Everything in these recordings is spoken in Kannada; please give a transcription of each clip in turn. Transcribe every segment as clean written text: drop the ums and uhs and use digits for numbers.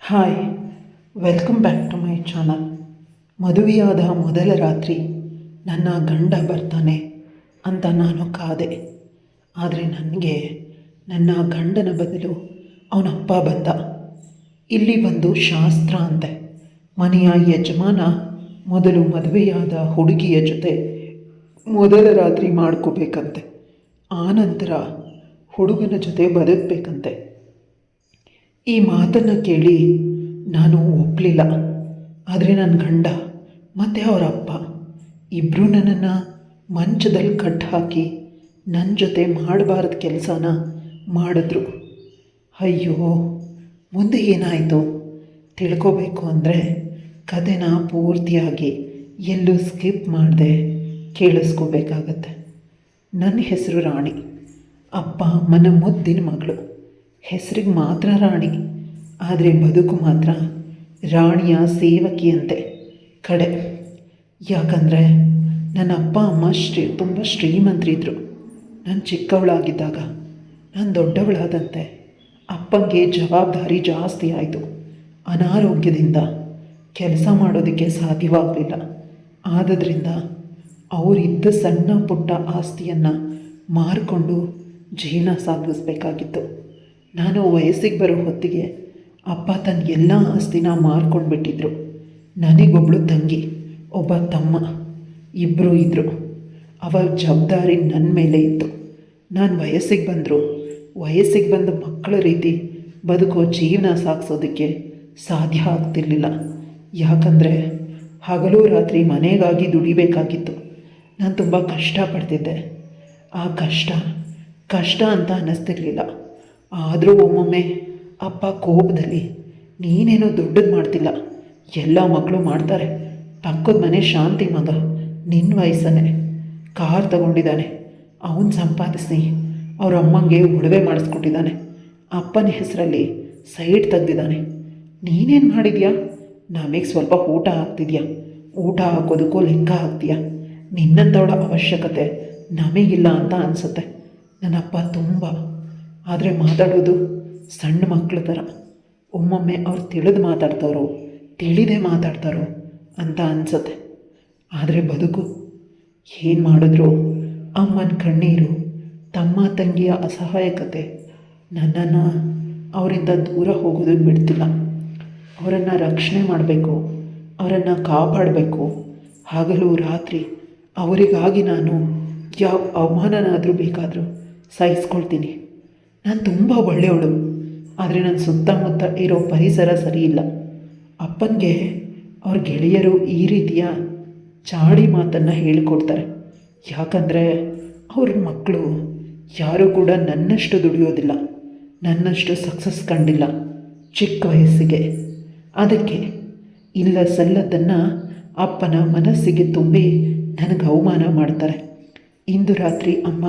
Hi, welcome back to my channel. ಮದುವೆಯಾದ ಮೊದಲ ರಾತ್ರಿ ನನ್ನ ಗಂಡ ಬರ್ತಾನೆ ಅಂತ ನಾನು ಕಾದೆ. ಆದರೆ ನನಗೆ ನನ್ನ ಗಂಡನ ಬದಲು ಅವನಪ್ಪ ಬಂದ. ಇಲ್ಲಿ ಒಂದು ಶಾಸ್ತ್ರ ಅಂತೆ. ಮನೆಯ ಯಜಮಾನ ಮೊದಲು ಮದುವೆಯಾದ ಹುಡುಗಿಯ ಜೊತೆ ಮೊದಲ ರಾತ್ರಿ ಮಾಡ್ಕೋಬೇಕಂತೆ. ಆನಂತರ ಹುಡುಗನ ಜೊತೆ ಬದುಕಬೇಕಂತೆ. ಈ ಮಾತನ್ನು ಕೇಳಿ ನಾನು ಒಪ್ಪಲಿಲ್ಲ. ಆದರೆ ನನ್ನ ಗಂಡ ಮತ್ತು ಅವರ ಅಪ್ಪ ಇಬ್ಬರೂ ನನ್ನನ್ನು ಮಂಚದಲ್ಲಿ ಕಟ್ಟು ಹಾಕಿ ನನ್ನ ಜೊತೆ ಮಾಡಬಾರ್ದ ಕೆಲಸನ ಮಾಡಿದ್ರು. ಅಯ್ಯೋ, ಮುಂದೆ ಏನಾಯಿತು ತಿಳ್ಕೋಬೇಕು ಅಂದರೆ ಕಥೆನ ಪೂರ್ತಿಯಾಗಿ ಎಲ್ಲೂ ಸ್ಕಿಪ್ ಮಾಡದೆ ಕೇಳಿಸ್ಕೋಬೇಕಾಗತ್ತೆ. ನನ್ನ ಹೆಸರು ರಾಣಿ. ಅಪ್ಪ ಅಮ್ಮನ ಮುದ್ದಿನ ಮಗಳು. ಹೆಸರಿಗೆ ಮಾತ್ರ ರಾಣಿ, ಆದರೆ ಬದುಕು ಮಾತ್ರ ರಾಣಿಯ ಸೇವಕಿಯಂತೆ ಕಡೆ. ಯಾಕಂದರೆ ನನ್ನ ಅಪ್ಪ ಅಮ್ಮ ತುಂಬ ಶ್ರೀಮಂತರಿದ್ದರು. ನಾನು ಚಿಕ್ಕವಳಾಗಿದ್ದಾಗ ನಾನು ದೊಡ್ಡವಳಾದಂತೆ ಅಪ್ಪಂಗೆ ಜವಾಬ್ದಾರಿ ಜಾಸ್ತಿ ಆಯಿತು. ಅನಾರೋಗ್ಯದಿಂದ ಕೆಲಸ ಮಾಡೋದಕ್ಕೆ ಸಾಧ್ಯವಾಗಲಿಲ್ಲ. ಆದ್ದರಿಂದ ಅವರಿದ್ದ ಸಣ್ಣ ಪುಟ್ಟ ಆಸ್ತಿಯನ್ನು ಮಾರಿಕೊಂಡು ಜೀವನ ಸಾಗಿಸ್ಬೇಕಾಗಿತ್ತು. ನಾನು ವಯಸ್ಸಿಗೆ ಬರೋ ಹೊತ್ತಿಗೆ ಅಪ್ಪ ತನ್ನ ಎಲ್ಲ ಆಸ್ತಿನ ಮಾರ್ಕೊಂಡು ಬಿಟ್ಟಿದ್ರು. ನನಗೊಬ್ಬಳು ತಂಗಿ, ಒಬ್ಬ ತಮ್ಮ, ಇಬ್ಬರು ಇದ್ದರು. ಅವರ ಜವಾಬ್ದಾರಿ ನನ್ನ ಮೇಲೆ ಇತ್ತು. ನಾನು ವಯಸ್ಸಿಗೆ ಬಂದ ಮಕ್ಕಳ ರೀತಿ ಬದುಕೋ ಜೀವನ ಸಾಗಿಸೋದಕ್ಕೆ ಸಾಧ್ಯ ಆಗ್ತಿರ್ಲಿಲ್ಲ. ಯಾಕಂದರೆ ಹಗಲು ರಾತ್ರಿ ಮನೆಗಾಗಿ ದುಡಿಬೇಕಾಗಿತ್ತು. ನಾನು ತುಂಬ ಕಷ್ಟಪಡ್ತಿದ್ದೆ. ಆ ಕಷ್ಟ ಅಂತ ಅನ್ನಿಸ್ತಿರ್ಲಿಲ್ಲ. ಆದರೂ ಒಮ್ಮೊಮ್ಮೆ ಅಪ್ಪ ಕೋಪದಲ್ಲಿ, ನೀನೇನೋ ದೊಡ್ಡದು ಮಾಡ್ತಿಲ್ಲ, ಎಲ್ಲ ಮಕ್ಕಳು ಮಾಡ್ತಾರೆ, ಪಕ್ಕದ ಮನೆ ಶಾಂತಿ ಮಗ ನಿನ್ನ ವಯಸ್ಸನ್ನೇ ಕಾರ್ ತಗೊಂಡಿದ್ದಾನೆ, ಅವನು ಸಂಪಾದಿಸಿ ಅವ್ರ ಅಮ್ಮಂಗೆ ಒಡವೆ ಮಾಡಿಸ್ಕೊಟ್ಟಿದ್ದಾನೆ, ಅಪ್ಪನ ಹೆಸರಲ್ಲಿ ಸೈಟ್ ತೆಗ್ದಿದ್ದಾನೆ, ನೀನೇನು ಮಾಡಿದ್ಯಾ? ನಮಗೆ ಸ್ವಲ್ಪ ಊಟ ಹಾಕ್ತಿದ್ಯಾ? ಊಟ ಹಾಕೋದಕ್ಕೂ ಲೆಕ್ಕ ಹಾಕ್ತೀಯಾ? ನಿನ್ನಂಥವಳ ಅವಶ್ಯಕತೆ ನಮಗಿಲ್ಲ ಅಂತ ಅನಿಸುತ್ತೆ. ನನ್ನಪ್ಪ ತುಂಬ, ಆದರೆ ಮಾತಾಡೋದು ಸಣ್ಣ ಮಕ್ಕಳ ಥರ. ಒಮ್ಮೊಮ್ಮೆ ಅವ್ರು ತಿಳಿದೇ ಮಾತಾಡ್ತಾರೋ ಅಂತ ಅನಿಸುತ್ತೆ. ಆದರೆ ಬದುಕು ಏನು ಮಾಡಿದ್ರು ಅಮ್ಮನ ಕಣ್ಣೀರು, ತಮ್ಮ ತಂಗಿಯ ಅಸಹಾಯಕತೆ ನನ್ನನ್ನು ಅವರಿಂದ ದೂರ ಹೋಗೋದಕ್ಕೆ ಬಿಡ್ತಿಲ್ಲ. ಅವರನ್ನು ರಕ್ಷಣೆ ಮಾಡಬೇಕು, ಅವರನ್ನು ಕಾಪಾಡಬೇಕು. ಹಗಲು ರಾತ್ರಿ ಅವರಿಗಾಗಿ ನಾನು ಯಾವ ಅವಮಾನನಾದರೂ ಬೇಕಾದರೂ ಸಹಿಸ್ಕೊಳ್ತೀನಿ. ನಾನು ತುಂಬ ಒಳ್ಳೆಯವಳು, ಆದರೆ ನನ್ನ ಸುತ್ತಮುತ್ತ ಇರೋ ಪರಿಸರ ಸರಿಯಿಲ್ಲ. ಅಪ್ಪನಿಗೆ ಅವ್ರ ಗೆಳೆಯರು ಈ ರೀತಿಯ ಚಾಡಿ ಮಾತನ್ನು ಹೇಳಿಕೊಡ್ತಾರೆ. ಯಾಕಂದರೆ ಅವ್ರ ಮಕ್ಕಳು ಯಾರೂ ಕೂಡ ನನ್ನಷ್ಟು ದುಡಿಯೋದಿಲ್ಲ, ನನ್ನಷ್ಟು ಸಕ್ಸಸ್ ಕಂಡಿಲ್ಲ ಚಿಕ್ಕ ವಯಸ್ಸಿಗೆ. ಅದಕ್ಕೆ ಇಲ್ಲ ಸಲ್ಲದನ್ನು ಅಪ್ಪನ ಮನಸ್ಸಿಗೆ ತುಂಬಿ ನನಗೆ ಅವಮಾನ ಮಾಡ್ತಾರೆ. ಇಂದು ರಾತ್ರಿ ಅಮ್ಮ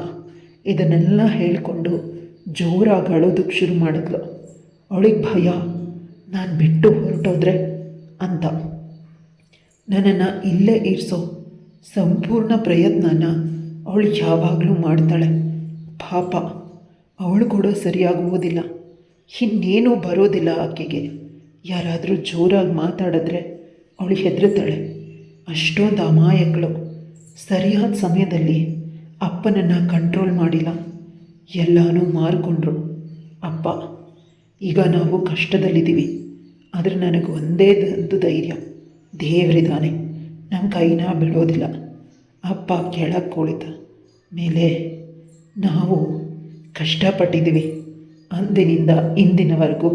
ಇದನ್ನೆಲ್ಲ ಹೇಳಿಕೊಂಡು ಜೋರಾಗಿ ಅಳೋದಕ್ಕೆ ಶುರು ಮಾಡಿದ್ಲು. ಅವಳಿಗೆ ಭಯ, ನಾನು ಬಿಟ್ಟು ಹೊರಟೋದ್ರೆ ಅಂತ. ನನ್ನನ್ನು ಇಲ್ಲೇ ಇರಿಸೋ ಸಂಪೂರ್ಣ ಪ್ರಯತ್ನನ ಅವಳು ಯಾವಾಗಲೂ ಮಾಡ್ತಾಳೆ. ಪಾಪ, ಅವಳು ಕೂಡ ಸರಿಯಾಗಿ ಓದಿಲ್ಲ, ಇನ್ನೇನೂ ಬರೋದಿಲ್ಲ ಆಕೆಗೆ. ಯಾರಾದರೂ ಜೋರಾಗಿ ಮಾತಾಡಿದ್ರೆ ಅವಳು ಹೆದರುತ್ತಾಳೆ. ಅಷ್ಟೊಂದು ಅಮಾಯಕಳು. ಸರಿಯಾದ ಸಮಯದಲ್ಲಿ ಅಪ್ಪನನ್ನು ಕಂಟ್ರೋಲ್ ಮಾಡಿಲ್ಲ, ಎಲ್ಲನೂ ಮಾರಿಕೊಂಡ್ರು. ಅಪ್ಪ, ಈಗ ನಾವು ಕಷ್ಟದಲ್ಲಿದ್ದೀವಿ, ಆದರೆ ನನಗೆ ಒಂದೇ ಒಂದು ಧೈರ್ಯ, ದೇವರಿದ್ದಾನೆ, ನಮ್ಮ ಕೈನ ಬಿಡೋದಿಲ್ಲ. ಅಪ್ಪ ಕೆಳಗೆ ಕುಳಿತ ಮೇಲೆ ನಾವು ಕಷ್ಟಪಟ್ಟಿದ್ದೀವಿ. ಅಂದಿನಿಂದ ಇಂದಿನವರೆಗೂ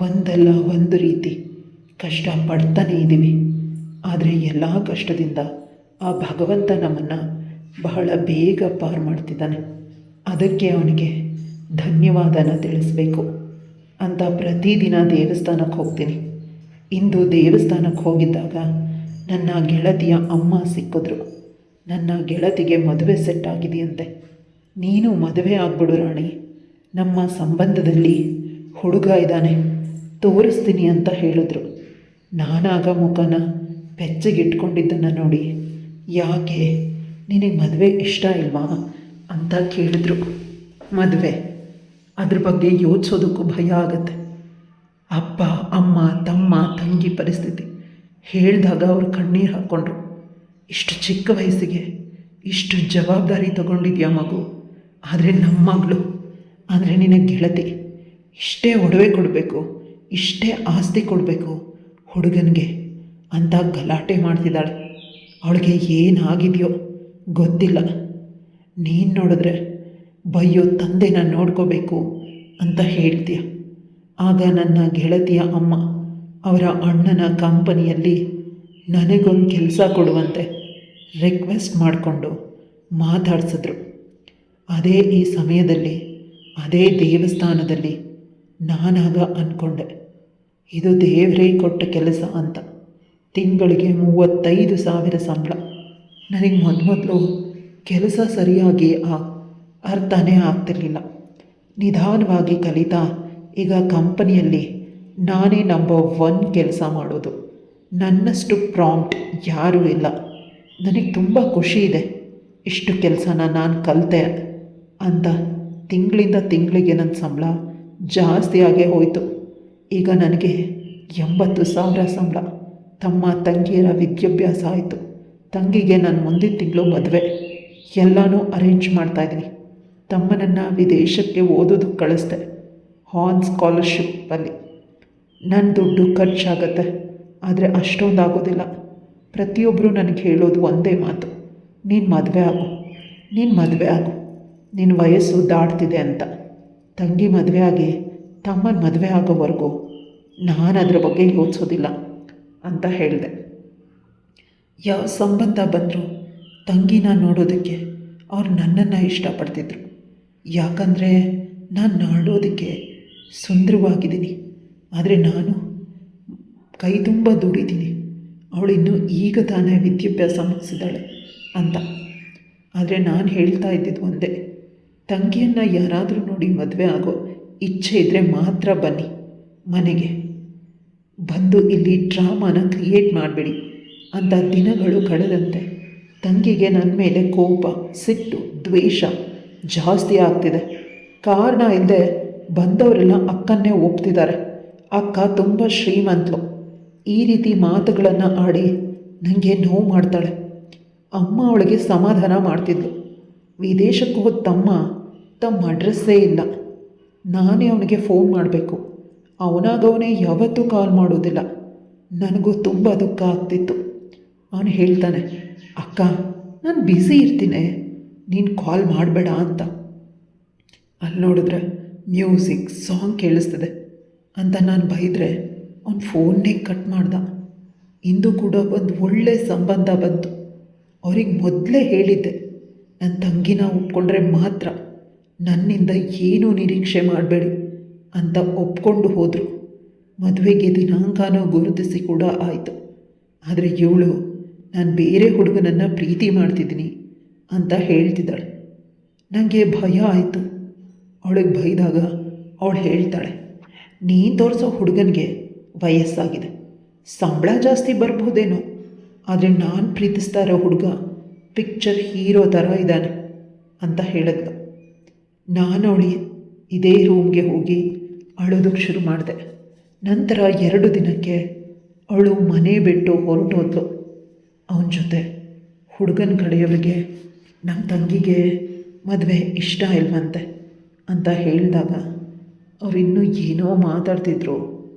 ಒಂದಲ್ಲ ಒಂದು ರೀತಿ ಕಷ್ಟಪಡ್ತಾನೇ ಇದ್ದೀವಿ. ಆದರೆ ಎಲ್ಲ ಕಷ್ಟದಿಂದ ಆ ಭಗವಂತ ನಮ್ಮನ್ನು ಬಹಳ ಬೇಗ ಪಾರು ಮಾಡ್ತಿದ್ದಾನೆ. ಅದಕ್ಕೆ ಅವನಿಗೆ ಧನ್ಯವಾದನ ತಿಳಿಸ್ಬೇಕು ಅಂತ ಪ್ರತಿದಿನ ದೇವಸ್ಥಾನಕ್ಕೆ ಹೋಗ್ತೀನಿ. ಇಂದು ದೇವಸ್ಥಾನಕ್ಕೆ ಹೋಗಿದ್ದಾಗ ನನ್ನ ಗೆಳತಿಯ ಅಮ್ಮ ಸಿಕ್ಕಿದ್ರು. ನನ್ನ ಗೆಳತಿಗೆ ಮದುವೆ ಸೆಟ್ ಆಗಿದೆಯಂತೆ. ನೀನು ಮದುವೆ ಆಗ್ಬಿಡು ರಾಣಿ, ನಮ್ಮ ಸಂಬಂಧದಲ್ಲಿ ಹುಡುಗ ಇದ್ದಾನೆ, ತೋರಿಸ್ತೀನಿ ಅಂತ ಹೇಳಿದ್ರು. ನಾನಾಗ ಮುಖನ ಬೆಚ್ಚಗಿಟ್ಕೊಂಡಿದ್ದನ್ನು ನೋಡಿ, ಯಾಕೆ ನಿನಗೆ ಮದುವೆ ಇಷ್ಟ ಇಲ್ವಾ ಅಂತ ಕೇಳಿದ್ರು. ಮದುವೆ, ಅದ್ರ ಬಗ್ಗೆ ಯೋಚಿಸೋದಕ್ಕೂ ಭಯ ಆಗುತ್ತೆ. ಅಪ್ಪ ಅಮ್ಮ ಹಾಗೆ ಪರಿಸ್ಥಿತಿ. ಹೇಳಿದಾಗ ಅವರು ಕಣ್ಣೀರು ಹಾಕ್ಕೊಂಡ್ರು. ಇಷ್ಟು ಚಿಕ್ಕ ವಯಸ್ಸಿಗೆ ಇಷ್ಟು ಜವಾಬ್ದಾರಿ ತಗೊಂಡಿದ್ಯಾ ಮಗು, ಆದರೆ ನಮ್ಮ ಮಗಳು ಅಂದರೆ ನಿನಗೆ ಗೆಳತಿ, ಇಷ್ಟೇ ಒಡವೆ ಕೊಡಬೇಕು, ಇಷ್ಟೇ ಆಸ್ತಿ ಕೊಡಬೇಕು ಹುಡುಗನಿಗೆ ಅಂತ ಗಲಾಟೆ ಮಾಡ್ತಿದ್ದಾಳೆ. ಅವಳಿಗೆ ಏನಾಗಿದೆಯೋ ಗೊತ್ತಿಲ್ಲ. ನೀನು ನೋಡಿದ್ರೆ ಬಯ್ಯೋ ತಂದೆನ ನೋಡ್ಕೋಬೇಕು ಅಂತ ಹೇಳ್ತೀಯ. ಆಗ ನನ್ನ ಗೆಳತಿಯ ಅಮ್ಮ ಅವರ ಅಣ್ಣನ ಕಂಪನಿಯಲ್ಲಿ ನನಗೊಂದು ಕೆಲಸ ಕೊಡುವಂತೆ ರಿಕ್ವೆಸ್ಟ್ ಮಾಡಿಕೊಂಡು ಮಾತಾಡಿಸಿದ್ರು. ಅದೇ ಈ ಸಮಯದಲ್ಲಿ ಅದೇ ದೇವಸ್ಥಾನದಲ್ಲಿ ನಾನಾಗ ಅಂದ್ಕೊಂಡೆ, ಇದು ದೇವರೇ ಕೊಟ್ಟ ಕೆಲಸ ಅಂತ. ತಿಂಗಳಿಗೆ 35,000 ಸಂಬಳ. ನನಗೆ ಮೊದಲು ಕೆಲಸ ಸರಿಯಾಗಿ ಅರ್ಥನೇ ಆಗ್ತಿರ್ಲಿಲ್ಲ. ನಿಧಾನವಾಗಿ ಕಲಿತಾ ಈಗ ಕಂಪನಿಯಲ್ಲಿ ನಾನೇ ನಂಬರ್ 1 ಕೆಲಸ ಮಾಡೋದು. ನನ್ನಷ್ಟು ಪ್ರಾಂಪ್ಟ್ ಯಾರೂ ಇಲ್ಲ. ನನಗೆ ತುಂಬ ಖುಷಿ ಇದೆ, ಇಷ್ಟು ಕೆಲಸನ ನಾನು ಕಲಿತೆ ಅಂತ. ತಿಂಗಳಿಂದ ತಿಂಗಳಿಗೆ ನನ್ನ ಸಂಬಳ ಜಾಸ್ತಿಯಾಗೇ ಹೋಯಿತು. ಈಗ ನನಗೆ 80,000 ಸಂಬಳ. ತಮ್ಮ ತಂಗಿಯರ ವಿದ್ಯಾಭ್ಯಾಸ ಆಯಿತು. ತಂಗಿಗೆ ನಾನು ಮುಂದಿನ ತಿಂಗಳು ಮದುವೆ ಎಲ್ಲನೂ ಅರೇಂಜ್ ಮಾಡ್ತಾಯಿದ್ದೀನಿ. ತಮ್ಮನನ್ನು ವಿದೇಶಕ್ಕೆ ಓದೋದಕ್ಕೆ ಕಳಿಸ್ದೆ, ಹಾನ್ ಸ್ಕಾಲರ್ಶಿಪ್ಪಲ್ಲಿ. ನನ್ನ ದುಡ್ಡು ಖರ್ಚಾಗತ್ತೆ, ಆದರೆ ಅಷ್ಟೊಂದು ಆಗೋದಿಲ್ಲ. ಪ್ರತಿಯೊಬ್ಬರು ನನಗೆ ಹೇಳೋದು ಒಂದೇ ಮಾತು, ನೀನು ಮದುವೆ ಆಗು, ನೀನು ಮದುವೆ ಆಗು, ನಿನ್ನ ವಯಸ್ಸು ದಾಟ್ತಿದೆ ಅಂತ. ತಂಗಿ ಮದುವೆ ಆಗಿ ತಮ್ಮನ ಮದುವೆ ಆಗೋವರೆಗೂ ನಾನು ಅದರ ಬಗ್ಗೆ ಯೋಚಿಸೋದಿಲ್ಲ ಅಂತ ಹೇಳಿದೆ. ಯಾವ ಸಂಬಂಧ ಬಂದರೂ ತಂಗಿನ ನೋಡೋದಕ್ಕೆ ಅವ್ರು ನನ್ನನ್ನು ಇಷ್ಟಪಡ್ತಿದ್ರು. ಯಾಕಂದರೆ ನಾನು ನೋಡೋದಕ್ಕೆ ಸುಂದರವಾಗಿದ್ದೀನಿ, ಆದರೆ ನಾನು ಕೈ ತುಂಬ ದುಡಿತೀನಿ. ಅವಳಿನ್ನೂ ಈಗ ತಾನೇ ವಿದ್ಯಾಭ್ಯಾಸ ಮುಗಿಸಿದಾಳೆ ಅಂತ. ಆದರೆ ನಾನು ಹೇಳ್ತಾ ಇದ್ದಿದ್ದು ಒಂದೇ, ತಂಗಿಯನ್ನು ಯಾರಾದರೂ ನೋಡಿ ಮದುವೆ ಆಗೋ ಇಚ್ಛೆ ಇದ್ದರೆ ಮಾತ್ರ ಬನ್ನಿ ಮನೆಗೆ, ಬಂದು ಇಲ್ಲಿ ಡ್ರಾಮಾನ ಕ್ರಿಯೇಟ್ ಮಾಡಬೇಡಿ ಅಂತ. ದಿನಗಳು ಕಳೆದಂತೆ ತಂಗಿಗೆ ನನ್ನ ಮೇಲೆ ಕೋಪ, ಸಿಟ್ಟು, ದ್ವೇಷ ಜಾಸ್ತಿ ಆಗ್ತಿದೆ. ಕಾರಣ ಇಲ್ಲದೆ ಬಂದವರೆಲ್ಲ ಅಕ್ಕನ್ನೇ ಒಪ್ತಿದ್ದಾರೆ. ಅಕ್ಕ ತುಂಬ ಶ್ರೀಮಂತಳು. ಈ ರೀತಿ ಮಾತುಗಳನ್ನು ಆಡಿ ನನಗೆ ನೋವು ಮಾಡ್ತಾಳೆ. ಅಮ್ಮ ಅವಳಿಗೆ ಸಮಾಧಾನ ಮಾಡ್ತಿದ್ಲು. ವಿದೇಶಕ್ಕೆ ಹೋದ ತಮ್ಮ ಅಡ್ರೆಸ್ಸೇ ಇಲ್ಲ. ನಾನೇ ಅವನಿಗೆ ಫೋನ್ ಮಾಡಬೇಕು, ಅವನಾಗವನೇ ಯಾವತ್ತೂ ಕಾಲ್ ಮಾಡೋದಿಲ್ಲ. ನನಗೂ ತುಂಬ ದುಃಖ ಆಗ್ತಿತ್ತು. ಅವನು ಹೇಳ್ತಾನೆ, ಅಕ್ಕ ನಾನು ಬ್ಯುಸಿ ಇರ್ತೀನಿ, ನೀನು ಕಾಲ್ ಮಾಡಬೇಡ ಅಂತ. ಅಲ್ಲಿ ನೋಡಿದ್ರೆ ಮ್ಯೂಸಿಕ್ ಸಾಂಗ್ ಕೇಳಿಸ್ತದೆ ಅಂತ ನಾನು ಬೈದರೆ ಅವ್ನು ಫೋನ್ನೇ ಕಟ್ ಮಾಡ್ದ. ಇಂದು ಕೂಡ ಒಂದು ಒಳ್ಳೆ ಸಂಬಂಧ ಬಂತು. ಅವ್ರಿಗೆ ಮೊದಲೇ ಹೇಳಿದ್ದೆ, ನನ್ನ ತಂಗಿನ ಒಪ್ಕೊಂಡ್ರೆ ಮಾತ್ರ, ನನ್ನಿಂದ ಏನೂ ನಿರೀಕ್ಷೆ ಮಾಡಬೇಡಿ ಅಂತ ಒಪ್ಕೊಂಡು ಹೋದರು. ಮದುವೆಗೆ ದಿನಾಂಕನೂ ಗುರುತಿಸಿ ಕೂಡ ಆಯಿತು. ಆದರೆ ಇವಳು ನಾನು ಬೇರೆ ಹುಡುಗನನ್ನು ಪ್ರೀತಿ ಮಾಡ್ತಿದ್ದೀನಿ ಅಂತ ಹೇಳ್ತಿದ್ದಾಳೆ. ನನಗೆ ಭಯ ಆಯಿತು. ಅವಳಿಗೆ ಬೈದಾಗ ಅವಳು ಹೇಳ್ತಾಳೆ, ನೀನು ತೋರಿಸೋ ಹುಡುಗನಿಗೆ ವಯಸ್ಸಾಗಿದೆ, ಸಂಬಳ ಜಾಸ್ತಿ ಬರ್ಬೋದೇನೋ, ಆದರೆ ನಾನು ಪ್ರೀತಿಸ್ತಾ ಇರೋ ಹುಡುಗ ಪಿಕ್ಚರ್ ಹೀರೋ ಥರ ಇದ್ದಾನೆ ಅಂತ ಹೇಳಿದ್ಲು. ನಾನು ಅವಳಿಗೆ ಇದೇ ರೂಮ್ಗೆ ಹೋಗಿ ಅಳೋದಕ್ಕೆ ಶುರು ಮಾಡಿದೆ. ನಂತರ 2 ದಿನಕ್ಕೆ ಅವಳು ಮನೆ ಬಿಟ್ಟು ಹೊರಟೋದ್ಲು. ಅವನ ಜೊತೆ ಹುಡುಗನ ಕಡೆಯವರಿಗೆ ನಮ್ಮ ತಂಗಿಗೆ ಮದುವೆ ಇಷ್ಟ ಇಲ್ವಂತೆ ಅಂತ ಹೇಳಿದಾಗ ಅವ್ರು ಇನ್ನೂ ಏನೋ ಮಾತಾಡ್ತಿದ್ರು.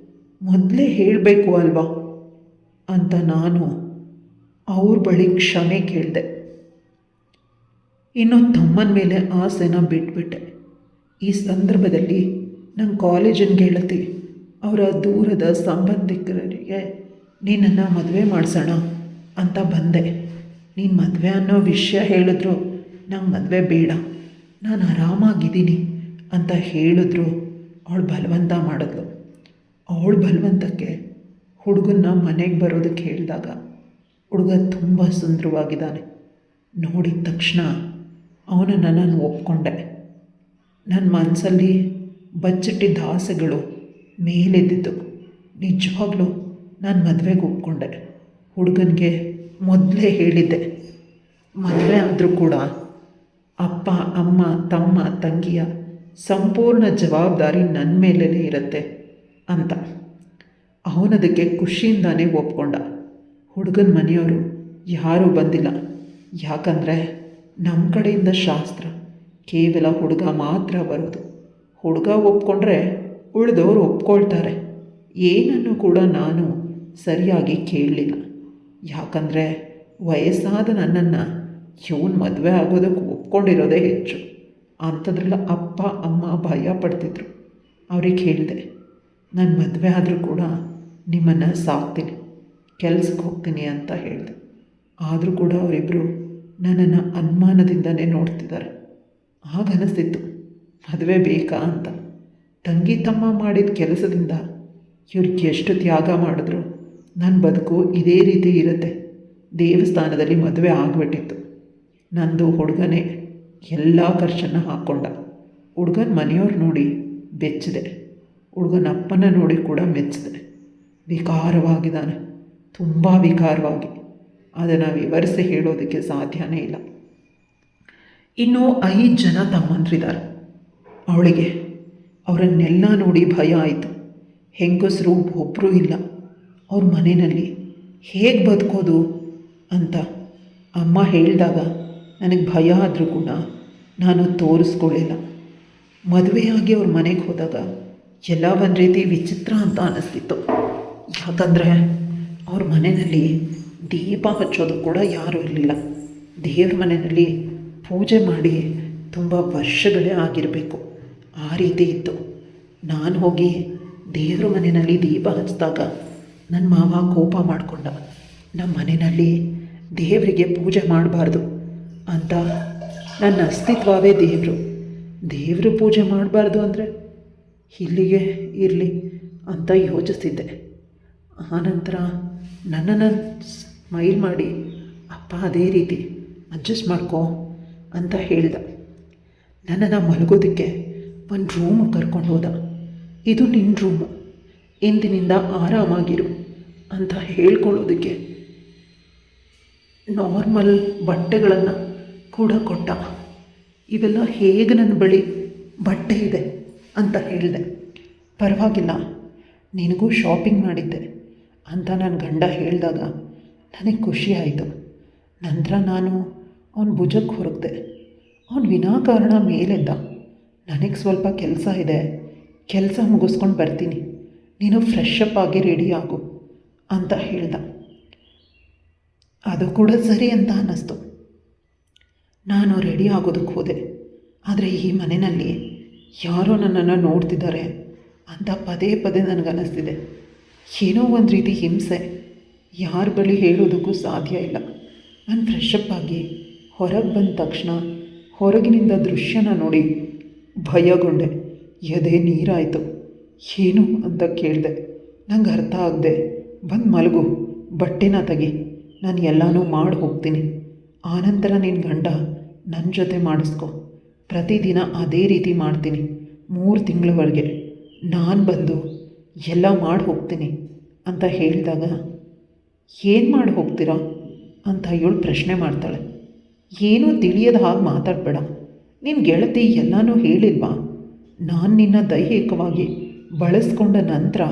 ಮೊದಲೇ ಹೇಳಬೇಕು ಅಲ್ವಾ ಅಂತ ನಾನು ಅವ್ರ ಬಳಿ ಕ್ಷಮೆ ಕೇಳಿದೆ. ಇನ್ನು ತಮ್ಮನ ಮೇಲೆ ಆಸೆನ ಬಿಟ್ಬಿಟ್ಟೆ. ಈ ಸಂದರ್ಭದಲ್ಲಿ ನನ್ನ ಕಾಲೇಜಿನ ಗೆಳತಿ ಅವರ ದೂರದ ಸಂಬಂಧಿಕರಿಗೆ ನೀನನ್ನು ಮದುವೆ ಮಾಡಿಸೋಣ ಅಂತ ಬಂದೆ. ನೀನು ಮದುವೆ ಅನ್ನೋ ವಿಷಯ ಹೇಳಿದ್ರು ನಂಗೆ ಮದುವೆ ಬೇಡ, ನಾನು ಆರಾಮಾಗಿದ್ದೀನಿ ಅಂತ ಹೇಳಿದ್ರು ಅವಳು ಬಲವಂತ ಮಾಡಿದ್ಲು. ಅವಳು ಬಲವಂತಕ್ಕೆ ಹುಡುಗನ್ನ ಮನೆಗೆ ಬರೋದಕ್ಕೆ ಹೇಳಿದಾಗ ಹುಡುಗ ತುಂಬ ಸುಂದರವಾಗಿದ್ದಾನೆ. ನೋಡಿದ ತಕ್ಷಣ ಅವನನ್ನು ನಾನು ಒಪ್ಕೊಂಡೆ. ನನ್ನ ಮನಸ್ಸಲ್ಲಿ ಬಚ್ಚಿಟ್ಟಿದ್ದ ಆಸೆಗಳು ಮೇಲೆದ್ದಿತ್ತು. ನಿಜವಾಗ್ಲೂ ನಾನು ಮದುವೆಗೆ ಒಪ್ಕೊಂಡೆ. ಹುಡುಗನಿಗೆ ಮೊದಲೇ ಹೇಳಿದ್ದೆ, ಮದುವೆ ಆದರೂ ಕೂಡ ಅಪ್ಪ ಅಮ್ಮ ತಮ್ಮ ತಂಗಿಯ ಸಂಪೂರ್ಣ ಜವಾಬ್ದಾರಿ ನನ್ನ ಮೇಲೇ ಇರುತ್ತೆ ಅಂತ. ಅವನದಕ್ಕೆ ಖುಷಿಯಿಂದಾನೇ ಒಪ್ಕೊಂಡ. ಹುಡುಗನ ಮನೆಯವರು ಯಾರೂ ಬಂದಿಲ್ಲ. ಯಾಕಂದರೆ ನಮ್ಮ ಕಡೆಯಿಂದ ಶಾಸ್ತ್ರ ಕೇವಲ ಹುಡುಗ ಮಾತ್ರ ಬರೋದು. ಹುಡುಗ ಒಪ್ಕೊಂಡ್ರೆ ಉಳಿದವರು ಒಪ್ಕೊಳ್ತಾರೆ. ಏನನ್ನು ಕೂಡ ನಾನು ಸರಿಯಾಗಿ ಕೇಳಲಿಲ್ಲ. ಯಾಕಂದರೆ ವಯಸ್ಸಾದ ನನ್ನನ್ನು ಇವನು ಮದುವೆ ಆಗೋದಕ್ಕೆ ಒಪ್ಕೊಂಡಿರೋದೇ ಹೆಚ್ಚು. ಅಂಥದ್ರೆಲ್ಲ ಅಪ್ಪ ಅಮ್ಮ ಭಯ ಪಡ್ತಿದ್ರು. ಅವ್ರಿಗೆ ಹೇಳಿದೆ, ನಾನು ಮದುವೆ ಆದರೂ ಕೂಡ ನಿಮ್ಮನ್ನು ಸಾಕ್ತೀನಿ, ಕೆಲ್ಸಕ್ಕೆ ಹೋಗ್ತೀನಿ ಅಂತ ಹೇಳಿದೆ. ಆದರೂ ಕೂಡ ಅವರಿಬ್ಬರು ನನ್ನನ್ನು ಅನುಮಾನದಿಂದನೇ ನೋಡ್ತಿದ್ದಾರೆ. ಆಗ ಅನಿಸ್ತಿತ್ತು, ಮದುವೆ ಬೇಕಾ ಅಂತ. ತಂಗಿ ತಮ್ಮ ಮಾಡಿದ ಕೆಲಸದಿಂದ ಇವ್ರಿಗೆ ಎಷ್ಟು ತ್ಯಾಗ ಮಾಡಿದ್ರು ನನ್ನ ಬದುಕು ಇದೇ ರೀತಿ ಇರುತ್ತೆ. ದೇವಸ್ಥಾನದಲ್ಲಿ ಮದುವೆ ಆಗಿಬಿಟ್ಟಿತ್ತು. ನಂದು ಹುಡುಗನೇ ಎಲ್ಲ ಖರ್ಚನ್ನು ಹಾಕ್ಕೊಂಡ. ಹುಡುಗನ ಮನೆಯವ್ರು ನೋಡಿ ಬೆಚ್ಚಿದೆ. ಹುಡುಗನ ಅಪ್ಪನ ನೋಡಿ ಕೂಡ ಮೆಚ್ಚಿದೆ. ವಿಕಾರವಾಗಿದ್ದಾನೆ, ತುಂಬ ವಿಕಾರವಾಗಿ. ಅದನ್ನು ವಿವರಿಸಿ ಹೇಳೋದಕ್ಕೆ ಸಾಧ್ಯನೇ ಇಲ್ಲ. ಇನ್ನೂ 5 ಜನ ತಮ್ಮಂದ್ರಿದ್ದಾರೆ ಅವಳಿಗೆ. ಅವರನ್ನೆಲ್ಲ ನೋಡಿ ಭಯ ಆಯಿತು. ಹೆಂಗಸರು ಒಬ್ಬರೂ ಇಲ್ಲ. ಅವ್ರ ಮನೆಯಲ್ಲಿ ಹೇಗೆ ಬದುಕೋದು ಅಂತ ಅಮ್ಮ ಹೇಳಿದಾಗ ನನಗೆ ಭಯ ಆದರೂ ಕೂಡ ನಾನು ತೋರಿಸ್ಕೊಳ್ಳಿಲ್ಲ. ಮದುವೆಯಾಗಿ ಅವ್ರ ಮನೆಗೆ ಹೋದಾಗ ಎಲ್ಲ ಒಂದು ರೀತಿ ವಿಚಿತ್ರ ಅಂತ ಅನ್ನಿಸ್ತಿತ್ತು. ಯಾಕಂದರೆ ಅವ್ರ ಮನೆಯಲ್ಲಿ ದೀಪ ಹಚ್ಚೋದು ಕೂಡ ಯಾರೂ ಇರಲಿಲ್ಲ. ದೇವ್ರ ಮನೆಯಲ್ಲಿ ಪೂಜೆ ಮಾಡಿ ತುಂಬ ವರ್ಷಗಳೇ ಆಗಿರಬೇಕು, ಆ ರೀತಿ ಇತ್ತು. ನಾನು ಹೋಗಿ ದೇವ್ರ ಮನೆಯಲ್ಲಿ ದೀಪ ಹಚ್ಚಿದಾಗ ನನ್ನ ಮಾವ ಕೋಪ ಮಾಡಿಕೊಂಡ. ನಮ್ಮ ಮನೆಯಲ್ಲಿ ದೇವರಿಗೆ ಪೂಜೆ ಮಾಡಬಾರ್ದು ಅಂತ. ನನ್ನ ಅಸ್ತಿತ್ವವೇ ದೇವರು ಪೂಜೆ ಮಾಡಬಾರ್ದು ಅಂದರೆ ಇಲ್ಲಿಗೆ ಇರಲಿ ಅಂತ ಯೋಚಿಸಿದ್ದೆ. ಆನಂತರ ನನ್ನನ್ನು ಸ್ಮೈಲ್ ಮಾಡಿ ಅಪ್ಪ ಅದೇ ರೀತಿ ಅಡ್ಜಸ್ಟ್ ಮಾಡ್ಕೋ ಅಂತ ಹೇಳ್ದ. ನನ್ನನ್ನು ಮಲಗೋದಕ್ಕೆ ಒಂದು ರೂಮ್ ಕರ್ಕೊಂಡು ಹೋದ. ಇದು ನಿನ್ನ ರೂಮು, ಇಂದಿನಿಂದ ಆರಾಮಾಗಿರು ಅಂತ ಹೇಳ್ಕೊಳ್ಳೋದಕ್ಕೆ ನಾರ್ಮಲ್ ಬಟ್ಟೆಗಳನ್ನು ಕೂಡ ಕೊಟ್ಟ. ಇವೆಲ್ಲ ಹೇಗೆ ನನ್ನ ಬಳಿ ಬಟ್ಟೆ ಇದೆ ಅಂತ ಹೇಳಿದೆ. ಪರವಾಗಿಲ್ಲ, ನಿನಗೂ ಶಾಪಿಂಗ್ ಮಾಡಿದ್ದೆ ಅಂತ ನನ್ನ ಗಂಡ ಹೇಳಿದಾಗ ನನಗೆ ಖುಷಿ ಆಯಿತು. ನಂತರ ನಾನು ಅವನ ಭುಜಕ್ಕೆ ಹೊರಗಿದೆ. ಅವನು ವಿನಾಕಾರಣ ಮೇಲೆದ್ದ. ನನಗೆ ಸ್ವಲ್ಪ ಕೆಲಸ ಇದೆ, ಕೆಲಸ ಮುಗಿಸ್ಕೊಂಡು ಬರ್ತೀನಿ, ನೀನು ಫ್ರೆಶ್ ಅಪ್ ಆಗಿ ರೆಡಿ ಆಗು ಅಂತ ಹೇಳ್ದ. ಅದು ಕೂಡ ಸರಿ ಅಂತ ಅನ್ನಿಸ್ತು. ನಾನು ರೆಡಿ ಆಗೋದಕ್ಕೆ ಹೋದೆ. ಆದರೆ ಈ ಮನೆಯಲ್ಲಿ ಯಾರೋ ನನ್ನನ್ನು ನೋಡ್ತಿದ್ದಾರೆ ಅಂತ ಪದೇ ಪದೇ ನನಗನ್ನಿಸ್ತಿದೆ. ಏನೋ ಒಂದು ರೀತಿ ಹಿಂಸೆ. ಯಾರ ಬಳಿ ಹೇಳೋದಕ್ಕೂ ಸಾಧ್ಯ ಇಲ್ಲ. ನಾನು ಫ್ರೆಶ್ ಅಪ್ ಆಗಿ ಹೊರಗೆ ಬಂದ ತಕ್ಷಣ ಹೊರಗಿನಿಂದ ದೃಶ್ಯನ ನೋಡಿ ಭಯಗೊಂಡೆ. ಎದೆ ನೀರಾಯಿತು. ಏನು ಅಂತ ಕೇಳಿದೆ. ನಂಗೆ ಅರ್ಥ ಆಗದೆ, ಬಂದು ಮಲಗು, ಬಟ್ಟೆನ ತೆಗಿ, ನಾನು ಎಲ್ಲನೂ ಮಾಡಿ ಹೋಗ್ತೀನಿ. ಆನಂತರ ನಿನ್ನ ಗಂಡ ನನ್ನ ಜೊತೆ ಮಾಡಿಸ್ಕೊ, ಪ್ರತಿದಿನ ಅದೇ ರೀತಿ ಮಾಡ್ತೀನಿ 3 ತಿಂಗಳವರೆಗೆ. ನಾನು ಬಂದು ಎಲ್ಲ ಮಾಡಿ ಹೋಗ್ತೀನಿ ಅಂತ ಹೇಳಿದಾಗ, ಏನು ಮಾಡಿ ಹೋಗ್ತೀರಾ ಅಂತ ಇವಳು ಪ್ರಶ್ನೆ ಮಾಡ್ತಾಳೆ. ಏನೂ ತಿಳಿಯದ ಹಾಗೆ ಮಾತಾಡಬೇಡ. ನಿನ್ನ ಗೆಳತಿ ಎಲ್ಲನೂ ಹೇಳಿಲ್ವಾ? ನಾನು ನಿನ್ನ ದೈಹಿಕವಾಗಿ ಬಳಸ್ಕೊಂಡ ನಂತರ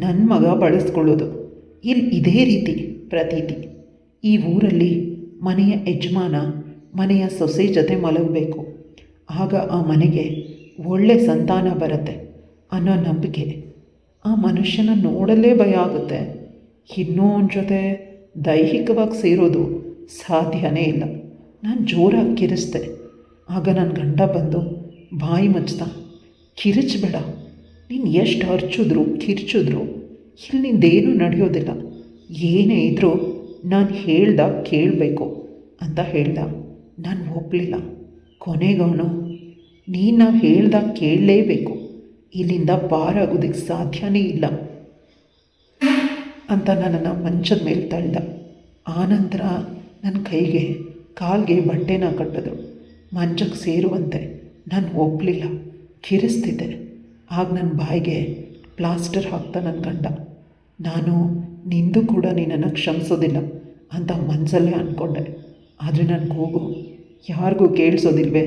ನನ್ನ ಮಗ ಬಳಸ್ಕೊಳ್ಳೋದು. ಇಲ್ಲಿ ಇದೇ ರೀತಿ ಪ್ರತೀತಿ. ಈ ಊರಲ್ಲಿ ಮನೆಯ ಯಜಮಾನ ಮನೆಯ ಸೊಸೆ ಜೊತೆ ಮಲಗಬೇಕು, ಆಗ ಆ ಮನೆಗೆ ಒಳ್ಳೆ ಸಂತಾನ ಬರುತ್ತೆ ಅನ್ನೋ ನಂಬಿಕೆ. ಆ ಮನುಷ್ಯನ ನೋಡಲೇ ಭಯ ಆಗುತ್ತೆ. ಇನ್ನೂ ಅವನ ಜೊತೆ ದೈಹಿಕವಾಗಿ ಸೇರೋದು ಸಾಧ್ಯನೇ ಇಲ್ಲ. ನಾನು ಜೋರಾಗಿ ಕಿರಿಸ್ದೆ. ಆಗ ನನ್ನ ಗಂಡ ಬಂದು ಬಾಯಿ ಮುಚ್ಚಿದ. ಕಿರಿಚಬೇಡ, ನೀನು ಎಷ್ಟು ಅರ್ಚಿದ್ರು ಕಿರ್ಚಿದ್ರು ಇಲ್ಲಿ ನಿಂದೇನೂ ನಡೆಯೋದಿಲ್ಲ. ಏನೇ ಇದ್ದರೂ ನಾನು ಹೇಳ್ದಾಗ ಕೇಳಬೇಕು ಅಂತ ಹೇಳ್ದ. ನಾನು ಒಪ್ಪಲಿಲ್ಲ. ಕೊನೆಗವನು, ನೀನು ನಾವು ಹೇಳ್ದಾಗ ಕೇಳಲೇಬೇಕು, ಇಲ್ಲಿಂದ ಪಾರಾಗೋದಕ್ಕೆ ಸಾಧ್ಯನೇ ಇಲ್ಲ ಅಂತ ನನ್ನನ್ನು ಮಂಚದ ಮೇಲೆ ತಳ್ಳಿದ. ಆನಂತರ ನನ್ನ ಕೈಗೆ ಕಾಲಿಗೆ ಬಟ್ಟೆನ ಕಟ್ಟಿದ್ರು. ಮಂಚಕ್ಕೆ ಸೇರುವಂತೆ. ನಾನು ಒಪ್ಪಲಿಲ್ಲ, ಕಿರಿಸ್ತಿದ್ದೆ. ಆಗ ನನ್ನ ಬಾಯಿಗೆ ಪ್ಲಾಸ್ಟರ್ ಹಾಕ್ತಾ ನನ್ನ ಗಂಡ. ನಾನು ನಿಂದು ಕೂಡ ನಿನ್ನನ್ನು ಕ್ಷಮಿಸೋದಿಲ್ಲ ಅಂತ ಮನಸ್ಸಲ್ಲೇ ಅಂದ್ಕೊಂಡೆ. ಆದರೆ ನನ್ನ ಕೂಗು ಯಾರಿಗೂ ಕೇಳಿಸೋದಿಲ್ವೇ,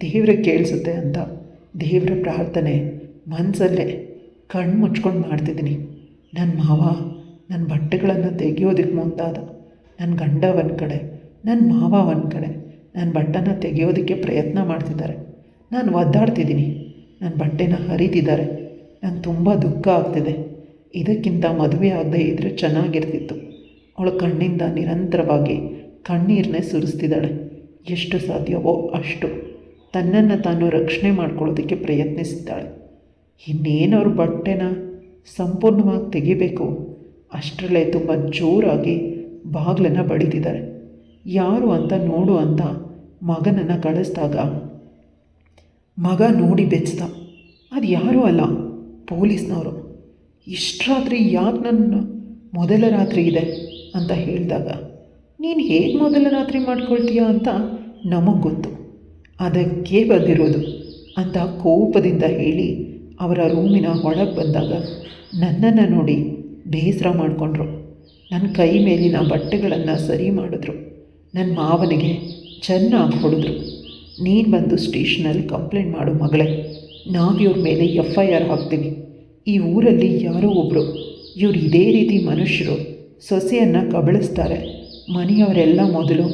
ದೇವ್ರಿಗೆ ಕೇಳಿಸುತ್ತೆ ಅಂತ ದೇವರ ಪ್ರಾರ್ಥನೆ ಮನಸ್ಸಲ್ಲೇ ಕಣ್ಣು ಮುಚ್ಕೊಂಡು ಮಾಡ್ತಿದ್ದೀನಿ. ನನ್ನ ಮಾವ ನನ್ನ ಬಟ್ಟೆಗಳನ್ನು ತೆಗೆಯೋದಕ್ಕೆ ಮುಂದಾದ. ನನ್ನ ಗಂಡ ಒಂದು ಕಡೆ, ನನ್ನ ಮಾವ ಒಂದು ಕಡೆ ನನ್ನ ಬಟ್ಟೆನ ತೆಗೆಯೋದಕ್ಕೆ ಪ್ರಯತ್ನ ಮಾಡ್ತಿದ್ದಾರೆ. ನಾನು ಒದ್ದಾಡ್ತಿದ್ದೀನಿ, ನನ್ನ ಬಟ್ಟೆನ ಹರಿತಿದ್ದಾರೆ. ನಂಗೆ ತುಂಬ ದುಃಖ ಆಗ್ತಿದೆ. ಇದಕ್ಕಿಂತ ಮದುವೆ ಆಗದೆ ಇದ್ದರೆ ಚೆನ್ನಾಗಿರ್ತಿತ್ತು. ಅವಳ ಕಣ್ಣಿಂದ ನಿರಂತರವಾಗಿ ಕಣ್ಣೀರನ್ನೇ ಸುರಿಸ್ತಿದ್ದಾಳೆ. ಎಷ್ಟು ಸಾಧ್ಯವೋ ಅಷ್ಟು ತನ್ನನ್ನು ತಾನು ರಕ್ಷಣೆ ಮಾಡ್ಕೊಳ್ಳೋದಕ್ಕೆ ಪ್ರಯತ್ನಿಸಿದ್ದಾಳೆ. ಇನ್ನೇನು ಅವ್ರ ಬಟ್ಟೆನ ಸಂಪೂರ್ಣವಾಗಿ ತೆಗಿಬೇಕು ಅಷ್ಟರಲ್ಲೇ ತುಂಬ ಜೋರಾಗಿ ಬಾಗಿಲನ್ನು ಬಡಿತಿದ್ದಾರೆ. ಯಾರು ಅಂತ ನೋಡು ಅಂತ ಮಗನನ್ನು ಕಳಿಸಿದಾಗ ಮಗ ನೋಡಿ ಬೆಚ್ಚಿದ. ಅದು ಯಾರೂ ಅಲ್ಲ, ಪೊಲೀಸ್ನವರು. ಇಷ್ಟು ರಾತ್ರಿ ಯಾಕೆ ನನ್ನ ಮೊದಲ ರಾತ್ರಿ ಇದೆ ಅಂತ ಹೇಳಿದಾಗ, ನೀನು ಹೇಗೆ ಮೊದಲ ರಾತ್ರಿ ಮಾಡ್ಕೊಳ್ತೀಯ ಅಂತ ನಮಗೆ ಗೊತ್ತು, ಅದಕ್ಕೆ ಬಂದಿರೋದು ಅಂತ ಕೋಪದಿಂದ ಹೇಳಿ ಅವರ ರೂಮಿನ ಹೊರಗೆ ಬಂದಾಗ ನನ್ನನ್ನು ನೋಡಿ ಬೇಸರ ಮಾಡಿಕೊಂಡ್ರು. ನನ್ನ ಕೈ ಮೇಲಿನ ಬಟ್ಟೆಗಳನ್ನು ಸರಿ ಮಾಡಿದ್ರು. ನನ್ನ ಮಾವನಿಗೆ ಚೆನ್ನಾಗಿ ಹೊಡೆದ್ರು. ನೀನು ಬಂದು ಸ್ಟೇಷನಲ್ಲಿ ಕಂಪ್ಲೇಂಟ್ ಮಾಡು ಮಗಳೇ, ನಾವು ಇವ್ರ ಮೇಲೆ FIR ಹಾಕ್ತೀವಿ. ಈ ಊರಲ್ಲಿ ಯಾರೋ ಒಬ್ಬರು ಇವ್ರು ಇದೇ ರೀತಿ ಮನುಷ್ಯರು ಸೊಸೆಯನ್ನು ಕಬಳಿಸ್ತಾರೆ. ಮನೆಯವರೆಲ್ಲ ಮೊದಲು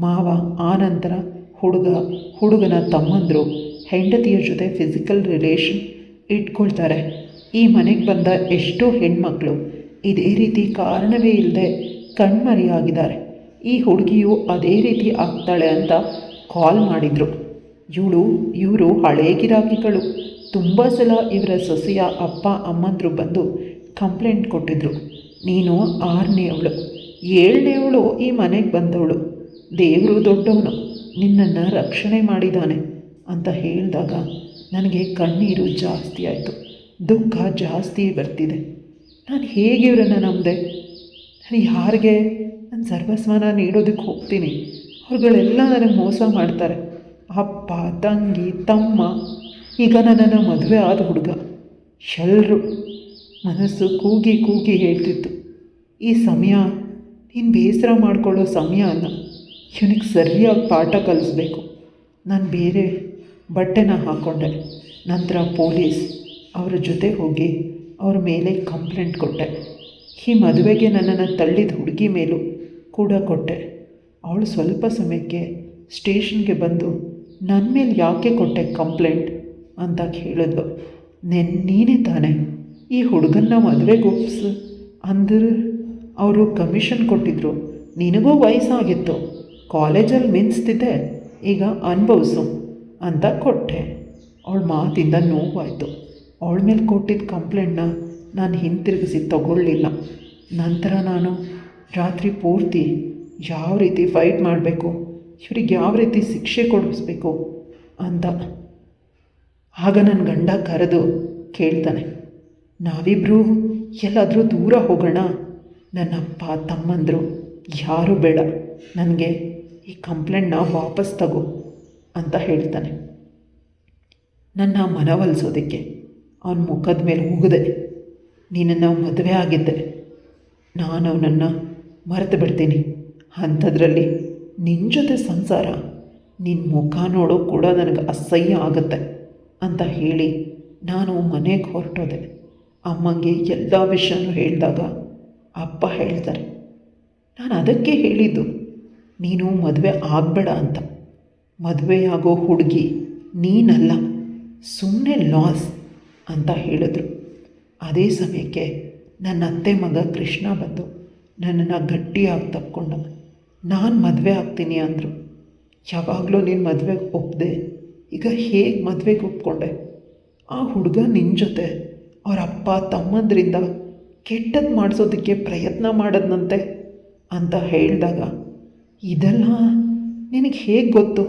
ಮಾವ, ಆನಂತರ ಹುಡುಗನ ತಮ್ಮಂದರು ಹೆಂಡತಿಯ ಜೊತೆ ಫಿಸಿಕಲ್ ರಿಲೇಷನ್ ಇಟ್ಕೊಳ್ತಾರೆ. ಈ ಮನೆಗೆ ಬಂದ ಎಷ್ಟೋ ಹೆಣ್ಮಕ್ಳು ಇದೇ ರೀತಿ ಕಾರಣವೇ ಇಲ್ಲದೆ ಕಣ್ಮರೆಯಾಗಿದ್ದಾರೆ. ಈ ಹುಡುಗಿಯು ಅದೇ ರೀತಿ ಆಗ್ತಾಳೆ ಅಂತ ಕಾಲ್ ಮಾಡಿದರು. ಇವರು ಹಳೇ ಗಿರಾಕಿಗಳು. ತುಂಬ ಸಲ ಇವರ ಸೊಸೆಯ ಅಪ್ಪ ಅಮ್ಮಂದರು ಬಂದು ಕಂಪ್ಲೇಂಟ್ ಕೊಟ್ಟಿದ್ದರು. ನೀನು 6ನೇವಳು, 7ನೇವಳು ಈ ಮನೆಗೆ ಬಂದವಳು. ದೇವರು ದೊಡ್ಡವನು, ನಿನ್ನನ್ನು ರಕ್ಷಣೆ ಮಾಡಿದ್ದಾನೆ ಅಂತ ಹೇಳಿದಾಗ ನನಗೆ ಕಣ್ಣೀರು ಜಾಸ್ತಿ ಆಯಿತು. ದುಃಖ ಜಾಸ್ತಿ ಬರ್ತಿದೆ. ನಾನು ಹೇಗೆ ಇವರನ್ನು ನಂಬಿದೆ? ನಾನು ಯಾರಿಗೆ ನನ್ನ ಸರ್ವಸ್ವನ ನೀಡೋದಕ್ಕೆ ಹೋಗ್ತೀನಿ, ಅವ್ರುಗಳೆಲ್ಲ ನನಗೆ ಮೋಸ ಮಾಡ್ತಾರೆ. ಅಪ್ಪ, ತಂಗಿ, ತಮ್ಮ, ಈಗ ನನ್ನನ್ನು ಮದುವೆ ಆದ ಹುಡುಗ, ಎಲ್ಲರೂ ಮನಸ್ಸು ಕೂಗಿ ಕೂಗಿ ಹೇಳ್ತಿತ್ತು, ಈ ಸಮಯ ನೀನು ಬೇಸರ ಮಾಡಿಕೊಳ್ಳೋ ಸಮಯ ಅಲ್ಲ, ಇವನಿಗೆ ಸರಿಯಾಗಿ ಪಾಠ ಕಲಿಸ್ಬೇಕು. ನಾನು ಬೇರೆ ಬಟ್ಟೆನ ಹಾಕ್ಕೊಂಡೆ. ನಂತರ ಪೊಲೀಸ್ ಅವರ ಜೊತೆ ಹೋಗಿ ಅವ್ರ ಮೇಲೆ ಕಂಪ್ಲೇಂಟ್ ಕೊಟ್ಟೆ. ಈ ಮದುವೆಗೆ ನನ್ನನ್ನು ತಳ್ಳಿದ ಹುಡುಗಿ ಮೇಲೂ ಕೂಡ ಕೊಟ್ಟೆ. ಅವಳು ಸ್ವಲ್ಪ ಸಮಯಕ್ಕೆ ಸ್ಟೇಷನ್ಗೆ ಬಂದು ನನ್ನ ಮೇಲೆ ಯಾಕೆ ಕೊಟ್ಟೆ ಕಂಪ್ಲೇಂಟ್ ಅಂತ ಕೇಳಿದ್ಲು. ನೀನೇ ತಾನೆ ಈ ಹುಡುಗನ್ನ ಮದುವೆಗೆ ಒಪ್ಸು ಅಂದ್ರೆ ಅವರು ಕಮಿಷನ್ ಕೊಟ್ಟಿದ್ರು, ನಿನಗೂ ವಯಸ್ಸಾಗಿತ್ತು, ಕಾಲೇಜಲ್ಲಿ ಮಿಂಚ್ತಿದ್ದೆ, ಈಗ ಅನುಭವಿಸು ಅಂತ ಕೊಟ್ಟೆ. ಅವಳ ಮಾತಿಂದ ನೋವಾಯಿತು. ಅವಳ ಮೇಲೆ ಕೊಟ್ಟಿದ್ದ ಕಂಪ್ಲೇಂಟ್ನ ನಾನು ಹಿಂತಿರುಗಿಸಿ ತಗೊಳ್ಳಿಲ್ಲ. ನಂತರ ನಾನು ರಾತ್ರಿ ಪೂರ್ತಿ ಯಾವ ರೀತಿ ಫೈಟ್ ಮಾಡಬೇಕು, ಇವ್ರಿಗೆ ಯಾವ ರೀತಿ ಶಿಕ್ಷೆ ಕೊಡಿಸ್ಬೇಕು ಅಂತ. ಆಗ ನನ್ನ ಗಂಡ ಕರೆದು ಕೇಳ್ತಾನೆ, ನಾವಿಬ್ಬರು ಎಲ್ಲಾದರೂ ದೂರ ಹೋಗೋಣ? ನನ್ನಪ್ಪ ತಮ್ಮಂದರು ಯಾರೂ ಬೇಡ, ನನಗೆ ಈ ಕಂಪ್ಲೇಂಟ್ನ ವಾಪಸ್ ತಗೋ ಅಂತ ಹೇಳ್ತಾನೆ. ನನ್ನ ಮನವೊಲಿಸೋದಕ್ಕೆ ಅವನ ಮುಖದ ಮೇಲೆ ಉಗಿದೆ. ನೀನನ್ನು ಮದುವೆ ಆಗಿದ್ದೆ, ನಾನು ಅವನನ್ನು ಮರೆತು ಬಿಡ್ತೀನಿ, ಅಂಥದ್ರಲ್ಲಿ ನಿನ್ನ ಜೊತೆ ಸಂಸಾರ, ನಿನ್ನ ಮುಖ ನೋಡೋ ಕೂಡ ನನಗೆ ಅಸಹ್ಯ ಆಗುತ್ತೆ ಅಂತ ಹೇಳಿ ನಾನು ಮನೆಗೆ ಹೊರಟೋದೆ. ಅಮ್ಮಂಗೆ ಎಲ್ಲ ವಿಷಯನೂ ಹೇಳಿದಾಗ ಅಪ್ಪ ಹೇಳ್ತಾರೆ, ನಾನು ಅದಕ್ಕೆ ಹೇಳಿದ್ದು ನೀನು ಮದುವೆ ಆಗಬೇಡ ಅಂತ. ಮದುವೆಯಾಗೋ ಹುಡುಗಿ ನೀನಲ್ಲ, ಸುಮ್ಮನೆ ಲಾಸ್ ಅಂತ ಹೇಳಿದ್ರು. ಅದೇ ಸಮಯಕ್ಕೆ ನನ್ನ ಅತ್ತೆ ಮಗ ಕೃಷ್ಣ ಬಂದು ನನ್ನನ್ನು ಗಟ್ಟಿಯಾಗಿ ತಪ್ಕೊಂಡ. ನಾನು ಮದುವೆ ಆಗ್ತೀನಿ ಅಂದರು. ಯಾವಾಗಲೂ ನೀನು ಮದುವೆಗೆ ಒಪ್ಪದೆ, ಈಗ ಹೇಗೆ ಮದುವೆಗೆ ಒಪ್ಕೊಂಡೆ? ಆ ಹುಡುಗ ನಿನ್ನ ಜೊತೆ ಅವರ ಅಪ್ಪ ತಮ್ಮಂದ್ರಿಂದ ಕೆಟ್ಟದ್ದು ಮಾಡಿಸೋದಕ್ಕೆ ಪ್ರಯತ್ನ ಮಾಡೋದಂತೆ ಅಂತ ಹೇಳಿದಾಗ, ಇದೆಲ್ಲ ನಿನಗೆ ಹೇಗೆ ಗೊತ್ತು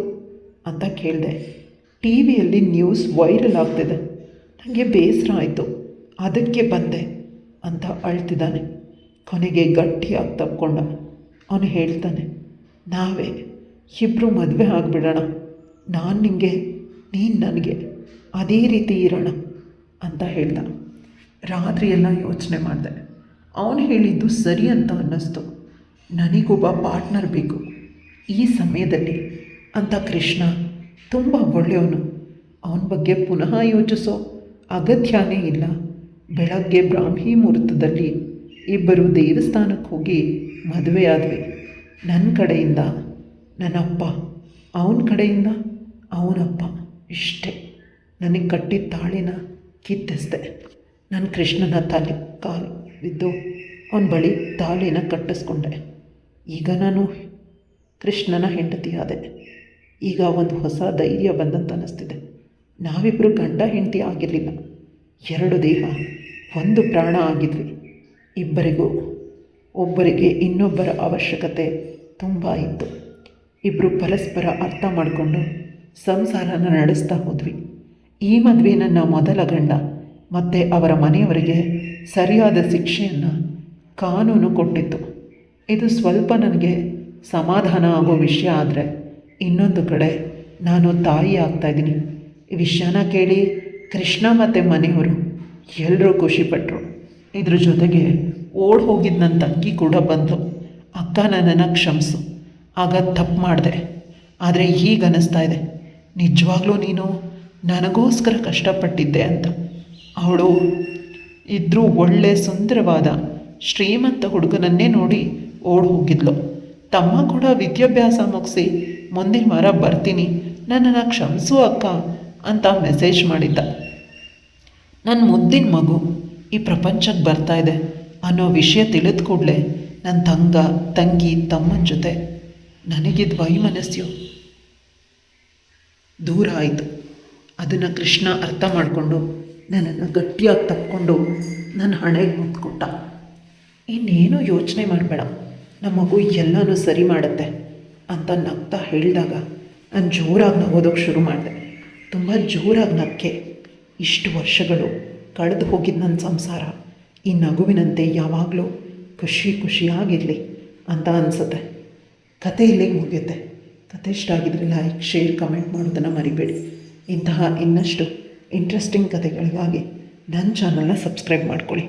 ಅಂತ ಕೇಳಿದೆ. ಟಿವಿಯಲ್ಲಿ ನ್ಯೂಸ್ ವೈರಲ್ ಆಗ್ತಿದೆ, ನನಗೆ ಬೇಸರ ಆಯಿತು, ಅದಕ್ಕೆ ಬಂದೆ ಅಂತ ಅಳ್ತಿದ್ದಾನೆ. ಕೊನೆಗೆ ಗಟ್ಟಿಯಾಗಿ ತಪ್ಕೊಂಡ. ಅವನು ಹೇಳ್ತಾನೆ, ನಾವೇ ಇಬ್ಬರು ಮದುವೆ ಆಗಿಬಿಡೋಣ, ನಾನು ನಿನಗೆ, ನೀನು ನನಗೆ, ಅದೇ ರೀತಿ ಇರೋಣ ಅಂತ ಹೇಳ್ದ. ರಾತ್ರಿಯೆಲ್ಲ ಯೋಚನೆ ಮಾಡಿದೆ. ಅವನು ಹೇಳಿದ್ದು ಸರಿ ಅಂತ ಅನ್ನಿಸ್ತು. ನನಗೊಬ್ಬ ಪಾರ್ಟ್ನರ್ ಬೇಕು ಈ ಸಮಯದಲ್ಲಿ ಅಂತ. ಕೃಷ್ಣ ತುಂಬ ಒಳ್ಳೆಯವನು, ಅವನ ಬಗ್ಗೆ ಪುನಃ ಯೋಚಿಸೋ ಅಗತ್ಯನೇ ಇಲ್ಲ. ಬೆಳಗ್ಗೆ ಬ್ರಾಹ್ಮಿ ಮುಹೂರ್ತದಲ್ಲಿ ಇಬ್ಬರು ದೇವಸ್ಥಾನಕ್ಕೆ ಹೋಗಿ ಮದುವೆಯಾದ್ವಿ. ನನ್ನ ಕಡೆಯಿಂದ ನನ್ನಪ್ಪ, ಅವನ ಕಡೆಯಿಂದ ಅವನಪ್ಪ. ಇಷ್ಟೇ. ನನಗೆ ಕಟ್ಟಿದ ತಾಳಿನ ಕಿತ್ತೆಸ್ದೆ. ನಾನು ಕೃಷ್ಣನ ಕಾಲು ಬಿದ್ದು ಅವನ ಬಳಿ ತಾಳಿನ ಕಟ್ಟಿಸ್ಕೊಂಡೆ. ಈಗ ನಾನು ಕೃಷ್ಣನ ಹೆಂಡತಿಯಾದೆ. ಈಗ ಒಂದು ಹೊಸ ಧೈರ್ಯ ಬಂದಂತ ಅನ್ನಿಸ್ತಿದೆ. ನಾವಿಬ್ಬರು ಗಂಡ ಹೆಂಡತಿ ಆಗಿರಲಿಲ್ಲ, 2 ದೇಹ 1 ಪ್ರಾಣ ಆಗಿದ್ವಿ. ಇಬ್ಬರಿಗೂ ಒಬ್ಬರಿಗೆ ಇನ್ನೊಬ್ಬರ ಅವಶ್ಯಕತೆ ತುಂಬ ಇತ್ತು. ಇಬ್ಬರು ಪರಸ್ಪರ ಅರ್ಥ ಮಾಡಿಕೊಂಡು ಸಂಸಾರನ ನಡೆಸ್ತಾ ಹೋದ್ವಿ. ಈ ಮದುವೆ ನನ್ನ ಮೊದಲ ಗಂಡ ಮತ್ತು ಅವರ ಮನೆಯವರಿಗೆ ಸರಿಯಾದ ಶಿಕ್ಷೆಯನ್ನು ಕಾನೂನು ಕೊಟ್ಟಿತ್ತು. ಇದು ಸ್ವಲ್ಪ ನನಗೆ ಸಮಾಧಾನ ಆಗೋ ವಿಷಯ. ಆದರೆ ಇನ್ನೊಂದು ಕಡೆ ನಾನು ತಾಯಿ ಆಗ್ತಾಯಿದ್ದೀನಿ. ಈ ವಿಷಯನ ಕೇಳಿ ಕೃಷ್ಣ ಮತ್ತು ಮನೆಯವರು ಎಲ್ಲರೂ ಖುಷಿಪಟ್ಟರು. ಇದ್ರ ಜೊತೆಗೆ ಓಡ್ ಹೋಗಿದ್ದು ನನ್ನ ತಂಗಿ ಕೂಡ ಬಂದು, ಅಕ್ಕ ನನ್ನನ್ನು ಕ್ಷಮಿಸು, ಆಗ ತಪ್ಪು ಮಾಡಿದೆ. ಆದರೆ ಈಗ ಅನ್ನಿಸ್ತಾ ಇದೆ ನಿಜವಾಗ್ಲೂ ನೀನು ನನಗೋಸ್ಕರ ಕಷ್ಟಪಟ್ಟಿದ್ದೆ ಅಂತ. ಅವಳು ಇದ್ರೂ ಒಳ್ಳೆ ಸುಂದರವಾದ ಶ್ರೀಮಂತ ಹುಡುಗನನ್ನೇ ನೋಡಿ ಓಡ್ ಹೋಗಿದ್ಲು. ತಮ್ಮ ಕೂಡ ವಿದ್ಯಾಭ್ಯಾಸ ಮುಗಿಸಿ ಮುಂದಿನ ವಾರ ಬರ್ತೀನಿ, ನನ್ನನ್ನು ಕ್ಷಮಿಸು ಅಕ್ಕ ಅಂತ ಮೆಸೇಜ್ ಮಾಡಿದ್ದ. ನನ್ನ ಮುದ್ದಿನ ಮಗು ಈ ಪ್ರಪಂಚಕ್ಕೆ ಬರ್ತಾ ಇದೆ ಅನ್ನೋ ವಿಷಯ ತಿಳಿದ ಕೂಡಲೇ ನನ್ನ ತಂಗಿ ತಮ್ಮನ ಜೊತೆ ನನಗಿದ್ದ ವೈಮನಸ್ಸು ದೂರ ಆಯಿತು. ಅದನ್ನು ಕೃಷ್ಣ ಅರ್ಥ ಮಾಡಿಕೊಂಡು ನನ್ನನ್ನು ಗಟ್ಟಿಯಾಗಿ ತಪ್ಪಿಕೊಂಡು ನನ್ನ ಹಣೆಗೆ ಮುತ್ಕೊಟ್ಟ. ಇನ್ನೇನು ಯೋಚನೆ ಮಾಡಬೇಡ, ನಮ್ಮ ಮಗು ಎಲ್ಲನೂ ಸರಿ ಮಾಡುತ್ತೆ ಅಂತ ನಗ್ತಾ ಹೇಳಿದಾಗ ನಾನು ಜೋರಾಗಿ ನಗೋದಕ್ಕೆ ಶುರು ಮಾಡಿದೆ. ತುಂಬ ಜೋರಾಗಿ ನಕ್ಕೆ. ಇಷ್ಟು ವರ್ಷಗಳು ಕಳೆದು ಹೋಗಿದ್ದು ನನ್ನ ಸಂಸಾರ ಈ ನಗುವಿನಂತೆ ಯಾವಾಗಲೂ ಖುಷಿಯಾಗಿರಲಿ ಅಂತ ಅನಿಸುತ್ತೆ. ಕತೆ ಇಲ್ಲಿಗೆ ಮುಗಿಯುತ್ತೆ. ಕತೆ ಇಷ್ಟ ಆಗಿದ್ರೆ ಲೈಕ್, ಶೇರ್, ಕಮೆಂಟ್ ಮಾಡೋದನ್ನು ಮರಿಬೇಡಿ. ಇಂತಹ ಇನ್ನಷ್ಟು ಇಂಟ್ರೆಸ್ಟಿಂಗ್ ಕತೆಗಳಿಗಾಗಿ ನನ್ನ ಚಾನಲ್ನ ಸಬ್ಸ್ಕ್ರೈಬ್ ಮಾಡ್ಕೊಳ್ಳಿ.